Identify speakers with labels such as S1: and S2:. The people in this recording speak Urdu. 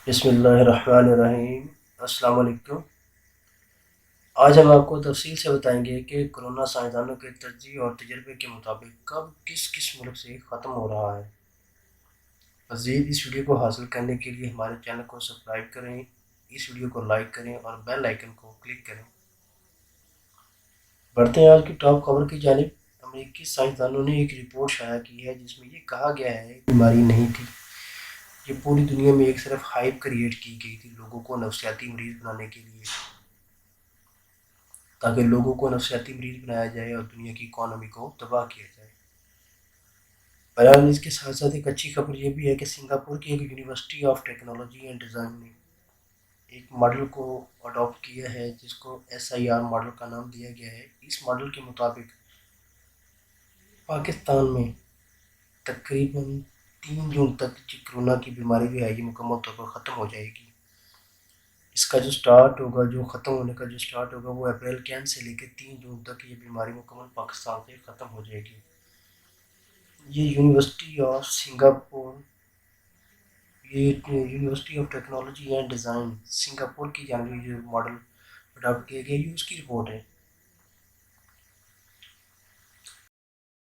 S1: بسم اللہ الرحمن الرحیم۔ السلام علیکم۔ آج ہم آپ کو تفصیل سے بتائیں گے کہ کرونا سائنسدانوں کے تجزیے اور تجربے کے مطابق کب کس ملک سے ختم ہو رہا ہے۔ مزید اس ویڈیو کو حاصل کرنے کے لیے ہمارے چینل کو سبسکرائب کریں، اس ویڈیو کو لائک کریں اور بیل آئیکن کو کلک کریں۔ بڑھتے ہیں آج کی ٹاپ خبر کی جانب۔ امریکی سائنسدانوں نے ایک رپورٹ شائع کی ہے جس میں یہ کہا گیا ہے کہ بیماری نہیں تھی، یہ پوری دنیا میں ایک صرف ہائپ کریٹ کی گئی تھی لوگوں کو نفسیاتی مریض بنانے کے لیے، تاکہ لوگوں کو نفسیاتی مریض بنایا جائے اور دنیا کی اکانومی کو تباہ کیا جائے۔ بہرحال اس کے ساتھ ساتھ ایک اچھی خبر یہ بھی ہے کہ سنگاپور کی ایک university of technology and design نے ایک ماڈل کو اڈاپٹ کیا ہے جس کو SIR ماڈل کا نام دیا گیا ہے۔ اس ماڈل کے مطابق پاکستان میں تقریباً 3 جون تک جو کرونا کی بیماری جو ہے یہ مکمل طور پر ختم ہو جائے گی۔ اس کا جو سٹارٹ ہوگا، جو ختم ہونے کا جو سٹارٹ ہوگا وہ اپریل کے اینڈ سے لے کے 3 جون تک یہ بیماری مکمل پاکستان سے ختم ہو جائے گی۔ یہ یونیورسٹی آف سنگاپور، یہ university of technology and design Singapore کی جانب جو ماڈل اڈاپٹ کیا گیا یہ اس کی رپورٹ ہے۔